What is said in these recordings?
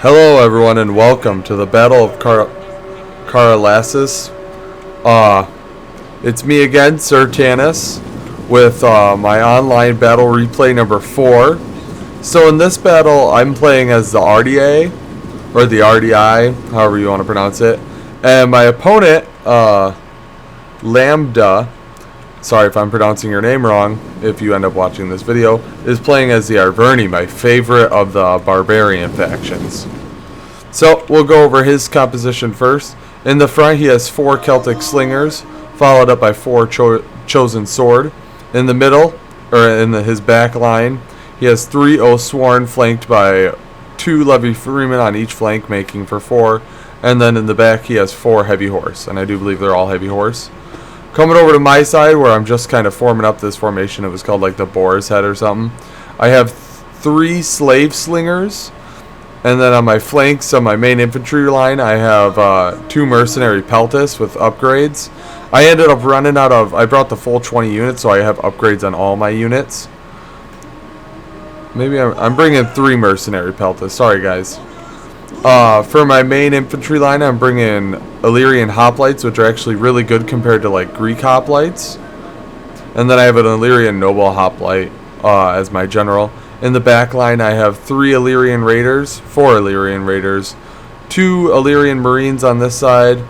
Hello everyone and welcome to the Battle of Karalis. It's me again, Sir Tanis, with my online battle replay number 4. So in this battle, I'm playing as the Ardiaei, or the Ardiaei, however you want to pronounce it. And my opponent, Lambda, sorry if I'm pronouncing your name wrong if you end up watching this video, is playing as the Arverni, my favorite of the barbarian factions. So we'll go over his composition first. In the front he has 4 Celtic slingers, followed up by 4 chosen sword. In the middle, or in his back line, he has 3 Oathsworn flanked by 2 Levy Freemen on each flank, making for 4. And then in the back he has 4 heavy horse, and I do believe they're all heavy horse. Coming over to my side, where I'm just kind of forming up this formation, it was called like the Boar's Head or something. I have 3 slave slingers, and then on my flanks, on my main infantry line, I have 2 mercenary peltists with upgrades. I ended up running out of, I brought the full 20 units, so I have upgrades on all my units. Maybe I'm bringing 3 mercenary peltists, sorry guys. For my main infantry line, I'm bringing Illyrian hoplites, which are actually really good compared to like Greek hoplites. And then I have an Illyrian noble hoplite as my general. In the back line, I have 3 Illyrian raiders, 4 Illyrian raiders, 2 Illyrian marines on this side,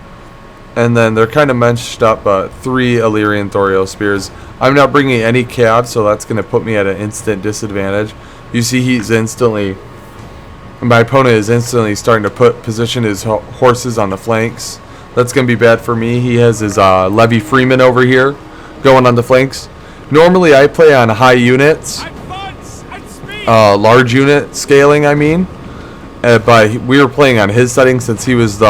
and then they're kind of meshed up, but 3 Illyrian Thorio spears. I'm not bringing any calves, so that's going to put me at an instant disadvantage. You see, my opponent is instantly starting to position his horses on the flanks. That's going to be bad for me. He has his Levy Freeman over here going on the flanks. Normally, I play on high units. Large unit scaling, I mean. But we were playing on his settings since he was he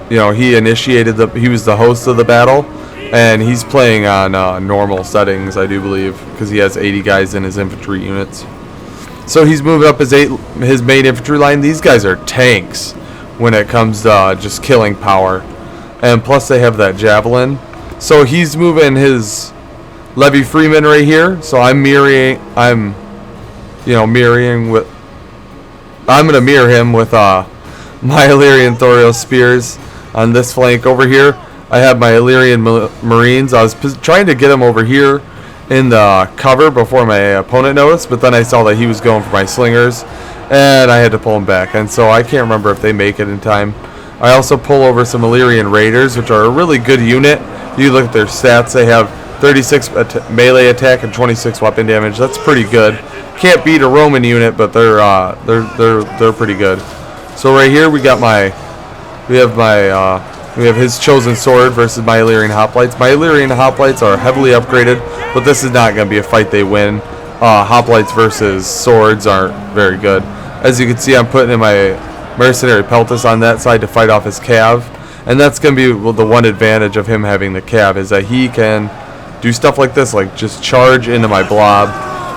was the host of the battle. And he's playing on normal settings, I do believe, because he has 80 guys in his infantry units. So he's moving up his main infantry line. These guys are tanks when it comes to just killing power. And plus they have that javelin. So he's moving his Levy Freeman right here. So I'm going to mirror him with my Illyrian Thorio spears on this flank over here. I have my Illyrian marines. I was trying to get them over here in the cover before my opponent noticed, but then I saw that he was going for my slingers, and I had to pull him back. And so I can't remember if they make it in time. I also pull over some Illyrian raiders, which are a really good unit. You look at their stats; they have 36 melee attack and 26 weapon damage. That's pretty good. Can't beat a Roman unit, but they're pretty good. So right here we have his chosen sword versus my Illyrian hoplites. My Illyrian hoplites are heavily upgraded, but this is not going to be a fight they win. Hoplites versus swords aren't very good. As you can see, I'm putting in my mercenary peltis on that side to fight off his cav, and that's going to be the one advantage of him having the cav, is that he can do stuff like this, like just charge into my blob.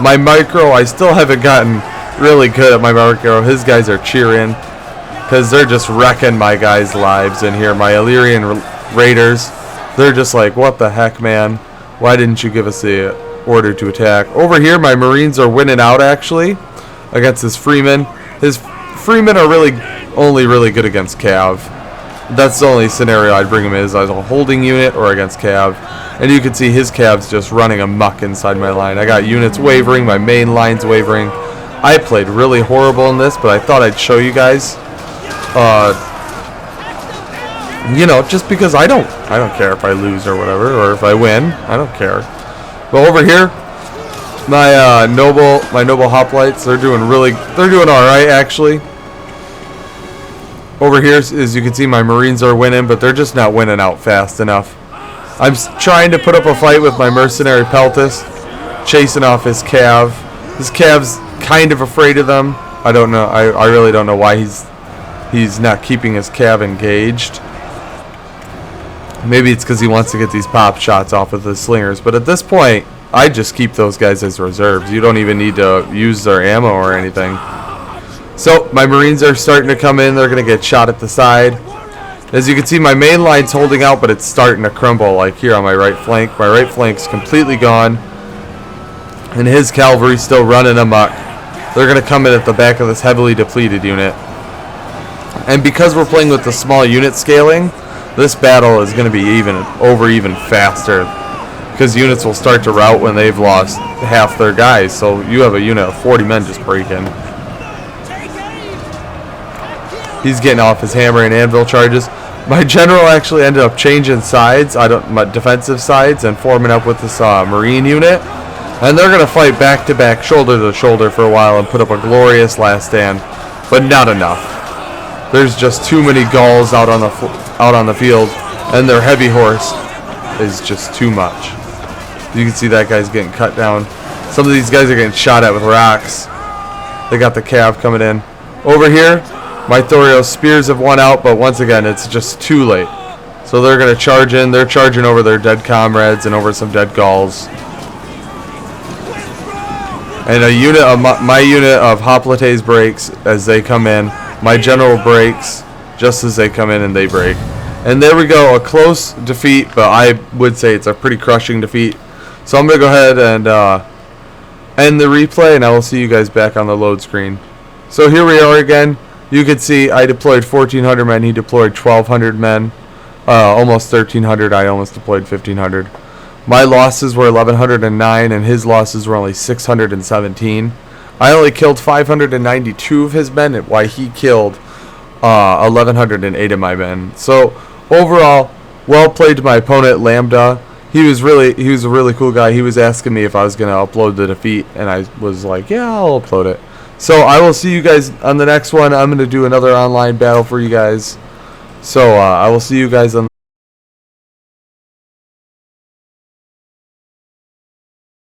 My micro, I still haven't gotten really good at my micro. His guys are cheering because they're just wrecking my guys' lives in here. My Illyrian raiders, they're just like, what the heck, man? Why didn't you give us the order to attack? Over here, my marines are winning out, actually, against his freemen. His freemen are only really good against cav. That's the only scenario I'd bring him in, is as a holding unit or against cav. And you can see his cav's just running amok inside my line. I got units wavering, my main line's wavering. I played really horrible in this, but I thought I'd show you guys. Just because I don't care if I lose or whatever, or if I win, I don't care. But over here, my noble hoplites, they're doing all right actually. Over here, as you can see, my marines are winning, but they're just not winning out fast enough. I'm trying to put up a fight with my mercenary peltis, chasing off his cav. His cav's kind of afraid of them. I don't know. I really don't know why he's not keeping his cav engaged. Maybe it's because he wants to get these pop shots off with the slingers. But at this point, I just keep those guys as reserves. You don't even need to use their ammo or anything. So my marines are starting to come in. They're going to get shot at the side. As you can see, my main line's holding out, but it's starting to crumble, like here on my right flank. My right flank's completely gone. And his cavalry's still running amok. they're going to come in at the back of this heavily depleted unit. And because we're playing with the small unit scaling, this battle is going to be even faster. Because units will start to rout when they've lost half their guys. So you have a unit of 40 men just break in. He's getting off his hammer and anvil charges. My general actually ended up changing sides, my defensive sides, and forming up with this marine unit. And they're going to fight back to back, shoulder to shoulder for a while and put up a glorious last stand. But not enough. There's just too many Gauls out on the field, and their heavy horse is just too much. You can see that guy's getting cut down. Some of these guys are getting shot at with rocks. They got the cav coming in. Over here, my Thorio's spears have won out, but once again, it's just too late. So they're going to charge in. They're charging over their dead comrades and over some dead Gauls. And a unit of my unit of hoplites breaks as they come in. My general breaks just as they come in and they break. And there we go, a close defeat, but I would say it's a pretty crushing defeat. So I'm going to go ahead and end the replay, and I will see you guys back on the load screen. So here we are again. You can see I deployed 1,400 men. He deployed 1,200 men. Almost 1,300. I almost deployed 1,500. My losses were 1,109, and his losses were only 617. I only killed 592 of his men, while he killed 1,108 of my men. So overall, well played to my opponent, Lambda. He was a really cool guy. He was asking me if I was going to upload the defeat, and I was like, yeah, I'll upload it. So I will see you guys on the next one. I'm going to do another online battle for you guys. So I will see you guys on